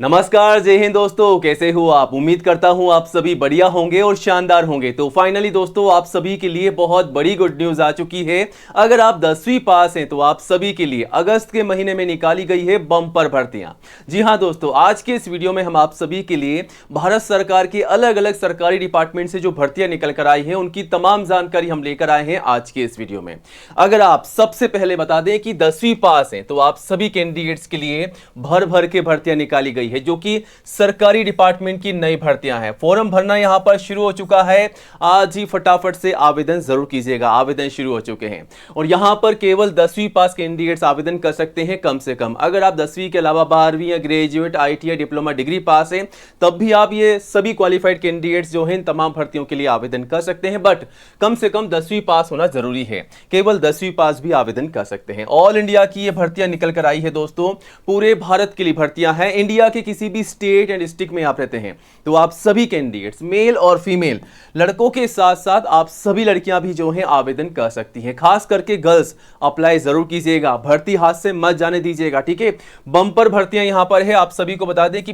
नमस्कार, जय हिंद दोस्तों। कैसे हो आप? उम्मीद करता हूं आप सभी बढ़िया होंगे और शानदार होंगे। तो फाइनली दोस्तों, आप सभी के लिए बहुत बड़ी गुड न्यूज आ चुकी है। अगर आप 10वीं पास हैं तो आप सभी के लिए अगस्त के महीने में निकाली गई है बम्पर भर्तियां। जी हां दोस्तों, आज के इस वीडियो में हम आप सभी के लिए भारत सरकार के अलग अलग सरकारी डिपार्टमेंट से जो भर्तियां निकल कर आई हैं उनकी तमाम जानकारी हम लेकर आए हैं आज के इस वीडियो में। अगर आप सबसे पहले बता दें कि 10वीं पास हैं तो आप सभी कैंडिडेट्स के लिए भर भर के भर्तियां निकाली गई है, जो कि सरकारी डिपार्टमेंट की नई भर्तियां हैं। फॉर्म भरना यहां पर शुरू हो चुका है। आज ही फटाफट से आवेदन जरूर कीजिएगा। आवेदन शुरू हो चुके हैं और यहां पर केवल 10वीं पास कैंडिडेट्स आवेदन कर सकते हैं कम से कम। अगर आप 10वीं के अलावा 12वीं या ग्रेजुएट, ITI, डिप्लोमा, डिग्री पास हैं तब भी आप ये सभी क्वालिफाइड कैंडिडेट्स जो हैं तमाम भर्तियों के लिए आवेदन कर सकते हैं। बट कम से कम 10वीं पास होना जरूरी है। केवल 10वीं पास भी आवेदन कर सकते हैं। ऑल इंडिया की ये भर्तियां निकल कर आई है दोस्तों। पूरे भारत के लिए भर्तियां हैं। इंडिया के किसी भी स्टेट एंड डिस्ट्रिक्ट में आप रहते हैं तो आप सभी कैंडिडेट्स, मेल और फीमेल, लड़कों के साथ साथ आप सभी लड़कियां भी जो हैं आवेदन कर सकती हैं। खास करके गर्ल्स अप्लाई जरूर कीजिएगा। भर्ती हाथ से मत जाने दीजिएगा, ठीक है। बम्पर भर्तियां यहां पर है। आप सभी को बता दें कि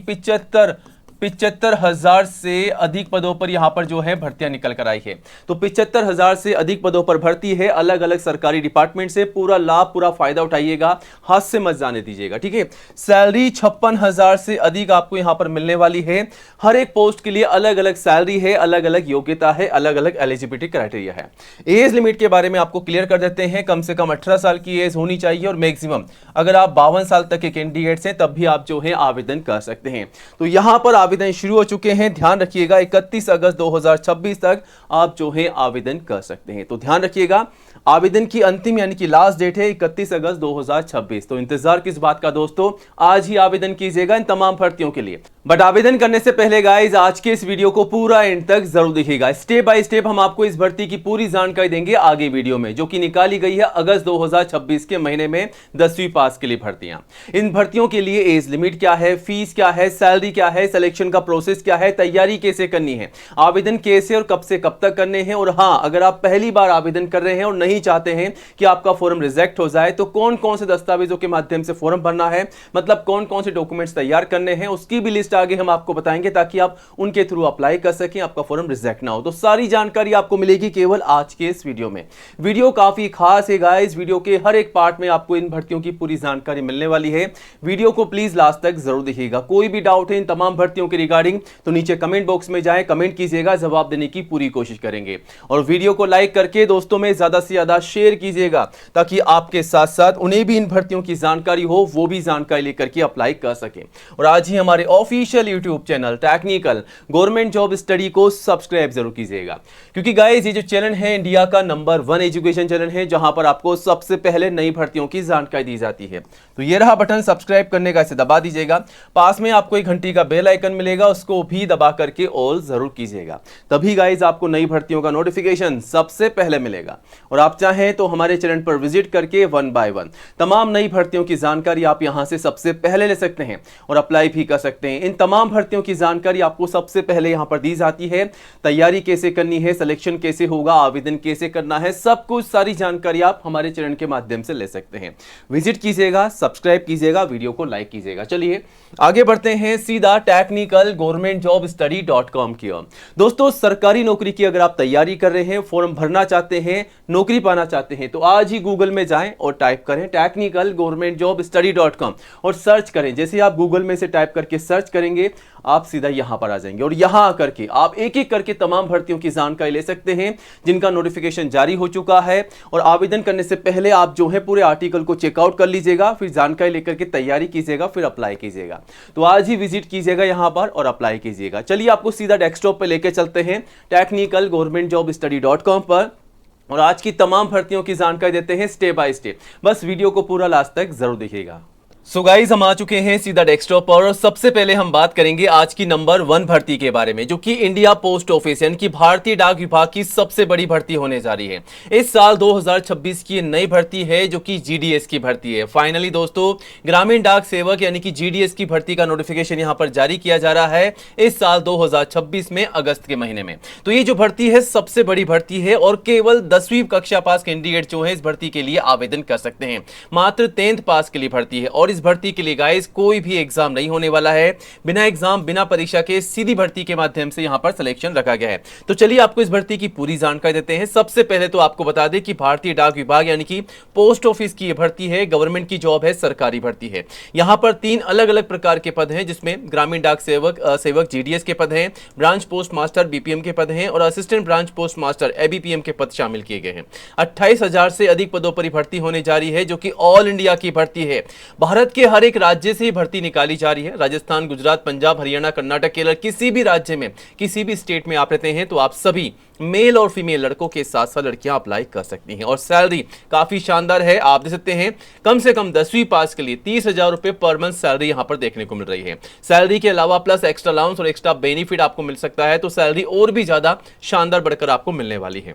75,000 से अधिक पदों पर यहां पर जो है भर्तियां निकल कर आई है। तो 75,000 से अधिक पदों पर भर्ती है अलग अलग सरकारी डिपार्टमेंट से। पूरा लाभ, पूरा फायदा उठाइएगा, हाथ से मत जाने दीजिएगा, ठीक है। सैलरी 56,000 से अधिक आपको यहां पर मिलने वाली है। हर एक पोस्ट के लिए अलग अलग सैलरी है, अलग अलग योग्यता है, अलग अलग एलिजिबिलिटी क्राइटेरिया है। एज लिमिट के बारे में आपको क्लियर कर देते हैं। कम से कम 18 साल की एज होनी चाहिए और मैक्सिमम अगर आप 52 साल तक के कैंडिडेट्स हैं तब भी आप जो है आवेदन कर सकते हैं। तो यहां पर आवेदन शुरू हो चुके हैं। ध्यान रखिएगा 31 अगस्त 2026 तक आप जो है आवेदन कर सकते हैं। तो ध्यान रखिएगा, आवेदन की अंतिम यानी कि लास्ट डेट है 31 अगस्त 2026। तो इंतजार किस बात का दोस्तों, आज ही आवेदन कीजिएगा इन तमाम भर्तियों के लिए। बट आवेदन करने से पहले गाइस, आज के इस वीडियो को पूरा एंड तक जरूर देखिएगा। स्टेप बाय स्टेप हम आपको इस भर्ती की पूरी जानकारी देंगे आगे वीडियो में, जो कि निकाली गई है अगस्त 2026 के महीने में 10वीं पास के लिए भर्तियां। इन भर्तियों के लिए एज लिमिट क्या है, फीस क्या है, सैलरी क्या है, सिलेक्शन का प्रोसेस क्या है, तैयारी कैसे करनी है, आवेदन कैसे और कब से कब तक करने हैं, और हां, अगर आप पहली बार आवेदन कर रहे हैं और नहीं चाहते हैं कि आपका फॉर्म रिजेक्ट हो जाए तो कौन कौन से दस्तावेजों के माध्यम से फॉर्म भरना है, मतलब कौन कौन से डॉक्यूमेंट्स तैयार करने हैं, उसकी भी लिस्ट आगे हम आपको बताएंगे ताकि आप उनके थ्रू अप्लाई कर सकें, आपका फॉर्म रिजेक्ट ना हो। तो सारी जानकारी आपको मिलेगी केवल आज के इस वीडियो में। वीडियो काफी खास है गाइस। वीडियो के हर एक पार्ट में आपको इन भर्तियों की पूरी जानकारी मिलने वाली है। वीडियो को प्लीज लास्ट तक जरूर देखिएगा। कोई भी डाउट है इन तमाम भर्तियों के रिगार्डिंग तो नीचे कमेंट बॉक्स में जाएं, कमेंट कीजिएगा, जवाब देने की पूरी कोशिश करेंगे। और वीडियो को लाइक करके दोस्तों में ज्यादा से ज्यादा शेयर कीजिएगा ताकि आपके साथ साथ उन्हें भी इन भर्तियों की जानकारी हो, वो भी जानकारी लेकर के अप्लाई कर सकें। और आज ही हमारे official YouTube channel technical government job study को सब्सक्राइब जरूर कीजिएगा, क्योंकि गाइस ये जो चैनल है इंडिया का नंबर 1 एजुकेशन चैनल है जहां पर आपको सबसे पहले नई भर्तियों की जानकारी दी जाती है। तो ये रहा बटन सब्सक्राइब करने का, इसे दबा दीजिएगा। पास में आपको एक घंटी का बेल आइकन मिलेगा, उसको भी दबा करके ऑल जरूर कीजिएगा। तभी गाइस आपको नई भर्तियों का नोटिफिकेशन सबसे पहले मिलेगा। और आप चाहें तो हमारे चैनल पर विजिट करके 1 बाय 1 तमाम नई भर्तियों की जानकारी आप यहां से सबसे पहले ले सकते हैं और अप्लाई भी कर सकते हैं। इन तमाम भर्तियों की जानकारी आपको सबसे पहले यहां पर दी जाती है। तैयारी कैसे करनी है, सिलेक्शन कैसे होगा, आवेदन कैसे करना है, सब कुछ सारी जानकारी आप हमारे चैनल के माध्यम से ले सकते हैं। विजिट कीजिएगा, सब्सक्राइब कीजिएगा, वीडियो को लाइक कीजिएगा। चलिए आगे बढ़ते हैं सीधा टेक्निकल गवर्नमेंट जॉब स्टडी.com की ओर। दोस्तों, सरकारी नौकरी की अगर आप तैयारी कर रहे हैं, फॉर्म भरना चाहते हैं, नौकरी पाना चाहते हैं तो आज ही गूगल में जाएं और टाइप करें टेक्निकल गवर्नमेंट जॉब स्टडी.com और सर्च करें। जैसे आप गूगल में से टाइप करके सर्च करेंगे आप सीधा यहां पर आ जाएंगे और यहां आकर के आप एक एक करके तमाम भर्तियों की जानकारी ले सकते हैं जिनका नोटिफिकेशन जारी हो चुका है। और आवेदन करने से पहले आप जो है पूरे आर्टिकल को चेकआउट कर लीजिएगा, फिर जानकारी लेकर के तैयारी कीजिएगा, फिर अप्लाई कीजिएगा। तो आज ही विजिट कीजिएगा यहां पर और अप्लाई कीजिएगा। चलिए आपको सीधा डेस्कटॉप पे लेके चलते हैं टेक्निकल गवर्नमेंट जॉब स्टडी.com पर और आज की तमाम भर्तियों की जानकारी देते हैं स्टेप बाय स्टेप। बस वीडियो को पूरा लास्ट तक जरूर देखिएगा। सो गाइज हम आ चुके हैं सीधा डेस्कटॉप पर और सबसे पहले हम बात करेंगे आज की नंबर 1 भर्ती के बारे में, जो कि इंडिया पोस्ट ऑफिस यानी कि भारतीय डाक विभाग की सबसे बड़ी भर्ती होने जा रही है। इस साल 2026 की नई भर्ती है जो कि GDS की भर्ती है। फाइनली दोस्तों, ग्रामीण डाक सेवक यानी कि GDS की भर्ती का नोटिफिकेशन यहां पर जारी किया जा रहा है इस साल 2026 में अगस्त के महीने में। तो ये जो भर्ती है सबसे बड़ी भर्ती है और केवल 10वीं कक्षा पास कैंडिडेट जो है इस भर्ती के लिए आवेदन कर सकते हैं। मात्र 10th पास के लिए भर्ती है और इस इस भर्ती के लिए गाइस कोई भी एग्जाम नहीं होने वाला है। बिना एग्जाम बिना परीक्षा के सीधी भर्ती के माध्यम से यहां पर सिलेक्शन रखा गया है। तो चलिए आपको इस भर्ती की पूरी जानकारी देते हैं। सबसे पहले तो आपको बता दें कि भारतीय डाक विभाग यानी कि पोस्ट ऑफिस की भर्ती है, गवर्नमेंट की जॉब है, सरकारी भर्ती है। यहां पर 3 अलग अलग प्रकार के पद हैं, जिसमें ग्रामीण डाक सेवक जीडीएस के पद हैं, ब्रांच पोस्ट मास्टर बीपीएम के पद हैं और assistant branch post master ABPM के पद शामिल किए गए हैं। 28,000 से अधिक पदों पर भर्ती होने जा रही है, जो कि ऑल इंडिया की भर्ती है। भारत के हर एक राज्य से भर्ती निकाली जा रही है। राजस्थान, गुजरात, पंजाब, हरियाणा, कर्नाटक, केरल, किसी भी राज्य में, किसी भी स्टेट में आप रहते हैं तो आप सभी मेल और फीमेल लड़कों के साथ साथ लड़कियां अप्लाई कर सकती हैं। और सैलरी काफी शानदार है, आप देख सकते हैं कम से कम 10वीं पास के लिए 30,000 रुपए पर मंथ सैलरी यहां पर देखने को मिल रही है। सैलरी के अलावा प्लस एक्स्ट्रा अलाउंस और एक्स्ट्रा बेनिफिट आपको मिल सकता है, तो सैलरी और भी ज्यादा शानदार बढ़कर आपको मिलने वाली है।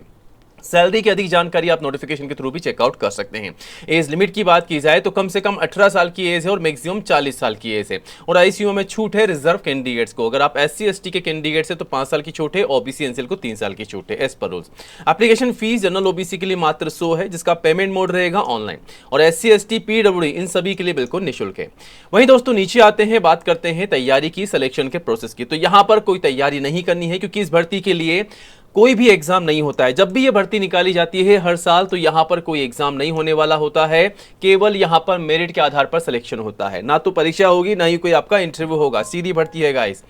सैलरी की अधिक जानकारी आप नोटिफिकेशन के थ्रू भी चेकआउट कर सकते हैं। एज लिमिट की बात की जाए तो कम से कम 18 साल की एज है और मैक्सिमम 40 साल की एज है। और आईसीयू में छूट है रिजर्व कैंडिडेट्स को। अगर आप एससी एसटी के कैंडिडेट्स है तो 5 साल की छूट है, ओबीसी एनसीएल को 3 साल की छूट है as per rules. Application fee general OBC के लिए मात्र 100 है, जिसका पेमेंट मोड रहेगा ऑनलाइन, और एससी एसटी पीडब्ल्यूडी इन सभी के लिए बिल्कुल निःशुल्क है। वहीं दोस्तों नीचे आते हैं, बात करते हैं तैयारी की, सिलेक्शन के प्रोसेस की। तो यहां पर कोई तैयारी नहीं करनी है, क्योंकि इस भर्ती के लिए कोई भी एग्जाम नहीं होता है। जब भी ये भर्ती निकाली जाती है हर साल, तो यहां पर कोई एग्जाम नहीं होने वाला होता है। केवल यहां पर मेरिट के आधार पर सिलेक्शन होता है, ना तो परीक्षा होगी ना ही कोई आपका इंटरव्यू होगा, सीधी भर्ती है गाइस।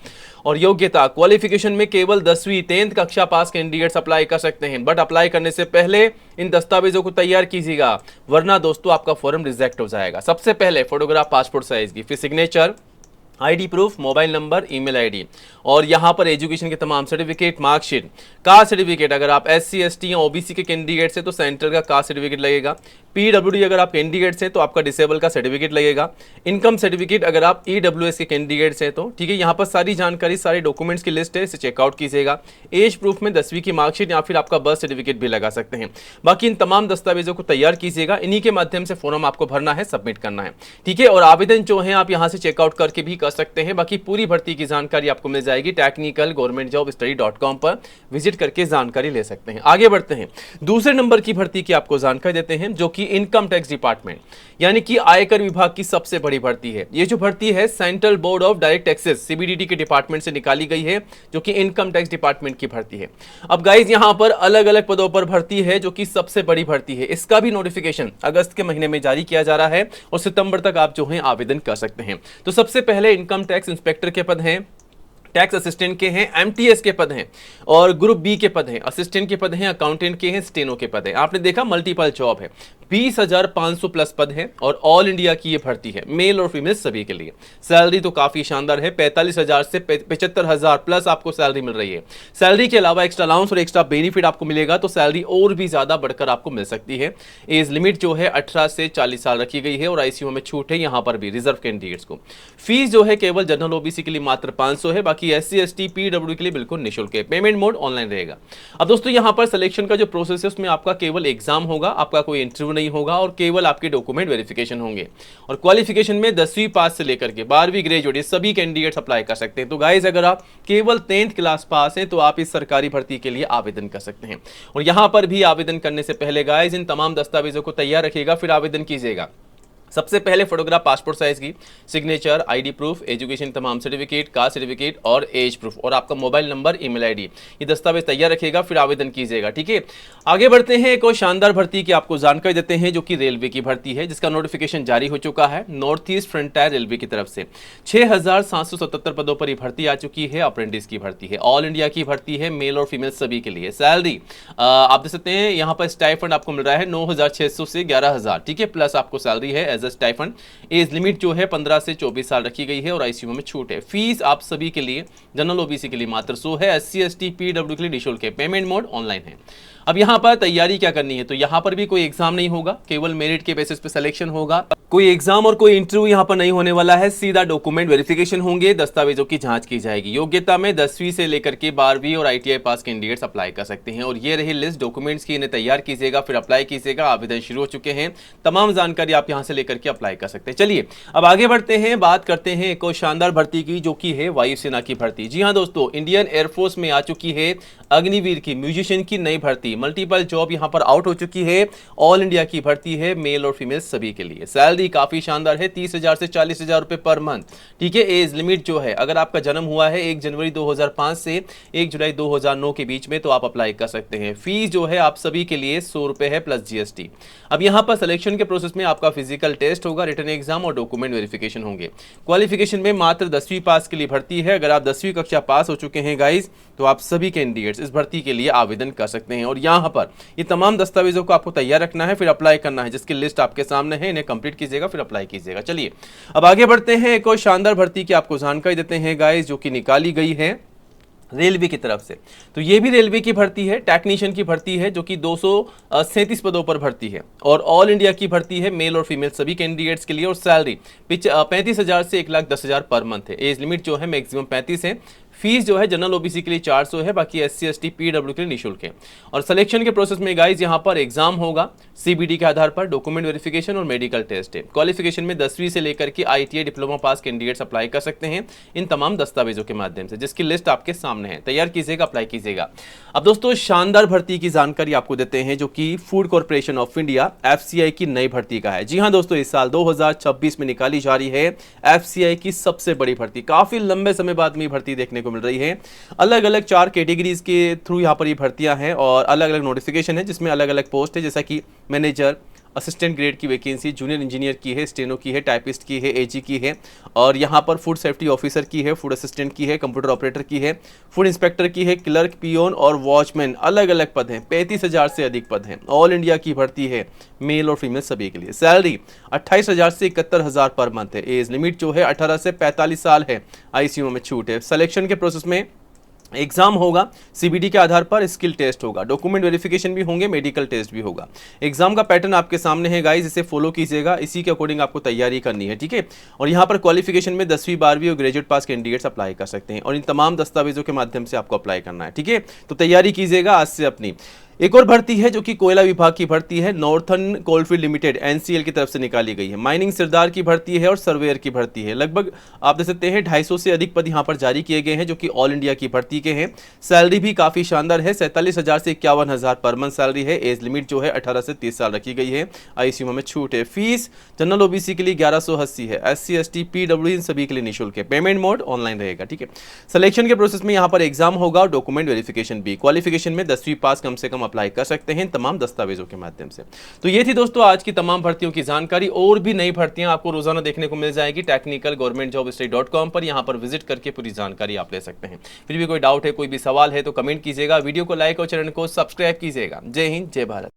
और योग्यता क्वालिफिकेशन में केवल 10वीं 10th कक्षा पास कैंडिडेट्स अप्लाई कर सकते हैं, बट अप्लाई करने से पहले इन दस्तावेजों को तैयार कीजिएगा, वरना दोस्तों आपका फॉर्म रिजेक्ट हो जाएगा। सबसे पहले फोटोग्राफ पासपोर्ट साइज की, फिर signature, ID proof, mobile number, email ID, और यहां पर एजुकेशन के तमाम सर्टिफिकेट, मार्कशीट, कास्ट सर्टिफिकेट। अगर आप एससी एसटी या ओबीसी के कैंडिडेट्स हैं तो सेंटर का कास्ट सर्टिफिकेट लगेगा। पीडब्ल्यूडी अगर आप कैंडिडेट्स हैं तो आपका डिसेबल का सर्टिफिकेट लगेगा। इनकम सर्टिफिकेट अगर आप ईडब्ल्यूएस के कैंडिडेट्स हैं तो ठीक है। यहां पर सारी जानकारी, सारे डॉक्यूमेंट्स की लिस्ट है, इसे चेकआउट कीजिएगा। एज प्रूफ में 10वीं की मार्कशीट या फिर आपका बर्थ सर्टिफिकेट भी लगा सकते हैं। बाकी इन तमाम दस्तावेजों को तैयार कीजिएगा, इन्हीं के माध्यम से फॉर्म आपको भरना है, सबमिट करना है, ठीक है। और आवेदन जो है आप यहां से चेकआउट करके भी कर सकते हैं। बाकी पूरी भर्ती की जानकारी आपको मिल जाएगी technicalgovernmentjobstudy.com पर विजिट करके जानकारी ले सकते हैं। आगे बढ़ते हैं, दूसरे नंबर की भर्ती की आपको जानकारी देते हैं, जो कि इनकम टैक्स डिपार्टमेंट यानी कि आयकर विभाग की सबसे बड़ी भर्ती है। ये जो भर्ती है central board of direct taxes CBDT के डिपार्टमेंट से निकाली गई है, जो कि इनकम टैक्स डिपार्टमेंट की भर्ती है। अब गाइज यहां पर अलग अलग पदों पर भर्ती है, जो कि सबसे बड़ी भर्ती है। इसका भी नोटिफिकेशन अगस्त के महीने में जारी किया जा रहा है और सितंबर तक आप जो है आवेदन कर सकते हैं। तो सबसे पहले इनकम टैक्स इंस्पेक्टर के पद हैं, टैक्स असिस्टेंट के हैं, एमटीएस के पद हैं और ग्रुप बी के पद हैं, असिस्टेंट के पद हैं, अकाउंटेंट के हैं, स्टेनो के पद हैं। आपने देखा मल्टीपल जॉब है, 20,500 प्लस पद है और ऑल इंडिया की ये भर्ती है, मेल और फीमेल सभी के लिए। सैलरी तो काफी शानदार है, 45,000 से 75,000 प्लस आपको सैलरी मिल रही है। सैलरी के अलावा एक्स्ट्रा अलाउंस और एक्स्ट्रा बेनिफिट आपको मिलेगा, तो सैलरी और भी ज्यादा बढ़कर आपको मिल सकती है। एज लिमिट जो है 18 से 40 साल रखी गई है और आईसीयू में छूट है यहां पर भी रिजर्व कैंडिडेट्स को। फीस जो है केवल जनरल ओबीसी के लिए मात्र 500 है, बाकी एससी एसटी पीडब्ल्यू के लिए बिल्कुल निःशुल्क है। पेमेंट मोड ऑनलाइन रहेगा। अब दोस्तों यहां पर सिलेक्शन का जो प्रोसेस है उसमें आपका केवल एग्जाम होगा, आपका कोई इंटरव्यू नहीं होगा और केवल आपके डॉक्यूमेंट वेरिफिकेशन होंगे। और क्वालिफिकेशन में 10वीं पास से लेकर के 12वीं ग्रेजुएट सभी कैंडिडेट्स अप्लाई कर सकते हैं। तो गाइस अगर आप केवल 10th क्लास पास हैं तो आप इस सरकारी भर्ती के लिए आवेदन कर सकते हैं। और यहां पर भी आवेदन करने से पहले गाइस इन तमाम दस्तावेजों को तैयार रखिएगा, फिर आवेदन कीजिएगा। सबसे पहले फोटोग्राफ पासपोर्ट साइज की, सिग्नेचर, आईडी प्रूफ, एजुकेशन तमाम सर्टिफिकेट, कास्ट सर्टिफिकेट और एज प्रूफ और आपका मोबाइल नंबर, ईमेल आईडी, ये दस्तावेज तैयार रखिएगा, फिर आवेदन कीजिएगा, ठीक है। आगे बढ़ते हैं, एक और शानदार भर्ती की आपको जानकारी देते हैं, जो कि रेलवे की भर्ती है, जिसका नोटिफिकेशन जारी हो चुका है नॉर्थ ईस्ट फ्रंटियर रेलवे की तरफ से। 6,777 पदों पर भर्ती आ चुकी है। अप्रेंटिस की भर्ती है, ऑल इंडिया की भर्ती है, मेल और फीमेल सभी के लिए। सैलरी आप देख सकते हैं यहाँ पर स्टाइफंड आपको मिल रहा है 9,600 से 11,000, ठीक है, प्लस आपको सैलरी है एज स्टाइफंड। एज लिमिट जो है 15 से 24 साल रखी गई है और आईसीयू में छूट है। फीस आप सभी के लिए, जनरल ओबीसी के लिए मात्र 100 है, एससी एसटी पीडब्ल्यू के लिए निःशुल्क है। पेमेंट मोड ऑनलाइन है। अब यहाँ पर तैयारी क्या करनी है, तो यहाँ पर भी कोई एग्जाम नहीं होगा, केवल मेरिट के बेसिस पे सिलेक्शन होगा। कोई एग्जाम और कोई इंटरव्यू यहाँ पर नहीं होने वाला है, सीधा डॉक्यूमेंट वेरिफिकेशन होंगे, दस्तावेजों की जांच की जाएगी। योग्यता में 10वीं से लेकर के 12वीं और आईटीआई पास कैंडिडेट्स अप्लाई कर सकते हैं। और ये रही लिस्ट डॉक्यूमेंट्स की, इन्हें तैयार कीजिएगा, फिर अप्लाई कीजिएगा। आवेदन शुरू हो चुके हैं, तमाम जानकारी आप यहाँ से लेकर के अप्लाई कर सकते हैं। चलिए अब आगे बढ़ते हैं, बात करते हैं एक और शानदार भर्ती की, जो कि है वायुसेना की भर्ती। जी हाँ दोस्तों, इंडियन एयरफोर्स में आ चुकी है अग्निवीर की, म्यूजिशियन की नई भर्ती। मल्टीपल जॉब यहाँ पर आउट हो चुकी है, ऑल इंडिया की भर्ती है, मेल और फीमेल सभी के लिए। सैलरी सैलरी काफी शानदार है, 30,000 से 40,000 रुपए पर मंथ। ठीक है, एज लिमिट जो है, अगर आपका जन्म हुआ है 1 जनवरी 2005 से 1 जुलाई 2009 के बीच में तो आप अप्लाई कर सकते हैं। फीस जो है आप सभी के लिए 100 रुपए है प्लस जीएसटी। अब यहां पर सिलेक्शन के प्रोसेस में आपका फिजिकल टेस्ट होगा, रिटन एग्जाम और डॉक्यूमेंट वेरिफिकेशन होंगे। क्वालिफिकेशन में मात्र 10वीं पास के लिए भर्ती है। अगर आप 10वीं कक्षा पास हो चुके हैं गाइस तो आप सभी कैंडिडेट्स इस भर्ती के लिए आवेदन कर सकते हैं। और यहां पर ये तमाम दस्तावेजों को आपको तैयार रखना है, फिर अप्लाई करना है, जिसकी लिस्ट आपके सामने है। इन्हें कंप्लीट कीजिएगा फिर अप्लाई कीजिएगा। चलिए अब आगे बढ़ते हैं, एक और शानदार भर्ती की आपको जानकारी देते हैं गाइस, जो कि निकाली गई है रेलवे की तरफ से। तो ये भी रेलवे की भर्ती है, टेक्नीशियन की भर्ती है, जो कि 237 पदों पर भर्ती है और ऑल इंडिया की भर्ती है, मेल और फीमेल सभी कैंडिडेट्स के लिए। और सैलरी 35,000 से 1,10,000 पर मंथ है। एज लिमिट जो है मैक्सिमम 35 है। फीस जो है जनरल ओबीसी के लिए 400 है, बाकी एससी एसटी पीडब्ल्यू के लिए निःशुल्क है। और सिलेक्शन के प्रोसेस में गाइस यहां पर एग्जाम होगा सीबीटी के आधार पर, डॉक्यूमेंट वेरिफिकेशन और मेडिकल टेस्ट है। क्वालिफिकेशन में 10वीं से लेकर के ITI diploma pass candidates apply कर सकते हैं इन तमाम दस्तावेजों के माध्यम से, जिसकी लिस्ट आपके सामने है। तैयार कीजिएगा, अप्लाई कीजिएगा। अब दोस्तों शानदार भर्ती की जानकारी आपको देते हैं, जो कि food corporation of India FCI की नई भर्ती का है। जी हां दोस्तों, इस साल 2026 में निकाली जा रही है एफसीआई की सबसे बड़ी भर्ती। काफी लंबे समय बाद में भर्ती देखने को मिल रही है। अलग अलग 4 कैटेगरीज के थ्रू यहां पर ये भर्तियां हैं और अलग अलग नोटिफिकेशन है, जिसमें अलग अलग पोस्ट है, जैसा कि मैनेजर, असिस्टेंट ग्रेड की वैकेंसी, जूनियर इंजीनियर की है, स्टेनो की है, टाइपिस्ट की है, एजी की है, और यहाँ पर फूड सेफ्टी ऑफिसर की है, फूड असिस्टेंट की है, कंप्यूटर ऑपरेटर की है, फूड इंस्पेक्टर की है, क्लर्क, पियोन और वॉचमैन। अलग अलग पद हैं, 35,000 से अधिक पद हैं। ऑल इंडिया की भर्ती है, मेल और फीमेल सभी के लिए। सैलरी 28,000 से 71,000 पर मंथ है। एज लिमिट जो है 18 से 45 साल है। आईसीयू में छूट है। सिलेक्शन के प्रोसेस में एग्जाम होगा, सीबीटी के आधार पर स्किल टेस्ट होगा, डॉक्यूमेंट वेरिफिकेशन भी होंगे, मेडिकल टेस्ट भी होगा। एग्जाम का पैटर्न आपके सामने है गाइस, इसे फॉलो कीजिएगा, इसी के अकॉर्डिंग आपको तैयारी करनी है। ठीक है, और यहाँ पर क्वालिफिकेशन में 10वीं 12वीं और ग्रेजुएट पास कैंडिडेट्स अप्लाई कर सकते हैं और इन तमाम दस्तावेजों के माध्यम से आपको अप्लाई करना है। ठीक है, तो तैयारी कीजिएगा आज से अपनी। एक और भर्ती है जो कि कोयला विभाग की भर्ती है, नॉर्थर्न कोलफील्ड लिमिटेड एनसीएल की तरफ से निकाली गई है। माइनिंग सरदार की भर्ती है और सर्वेयर की भर्ती है। लगभग आप देख सकते हैं 250 से अधिक पद यहां पर जारी किए गए हैं, जो कि ऑल इंडिया की भर्ती के हैं। सैलरी भी काफी शानदार है, 47,000 से 51,000 पर मंथ सैलरी है। एज लिमिट जो है 18 से 30 साल रखी गई है। आईसीयू में छूट है। फीस जनरल ओबीसी के लिए 1180 है, एससी एसटी पीडब्ल्यू इन सभी के लिए निःशुल्क है। पेमेंट मोड ऑनलाइन रहेगा। ठीक है, सिलेक्शन के प्रोसेस में यहाँ पर एग्जाम होगा और डॉक्यूमेंट वेरिफिकेशन भी। क्वालिफिकेशन में 10वीं पास कम से कम अप्लाई कर सकते हैं तमाम दस्तावेजों के माध्यम से। तो ये थी दोस्तों आज की तमाम भर्तियों की जानकारी। और भी नई भर्तियां आपको रोजाना देखने को मिल जाएगी technicalgovernmentjobstudy.com पर। यहां पर विजिट करके पूरी जानकारी आप ले सकते हैं। फिर भी कोई डाउट है, कोई भी सवाल है तो कमेंट कीजिएगा, वीडियो को लाइक और चैनल को सब्सक्राइब कीजिएगा। जय हिंद, जय भारत।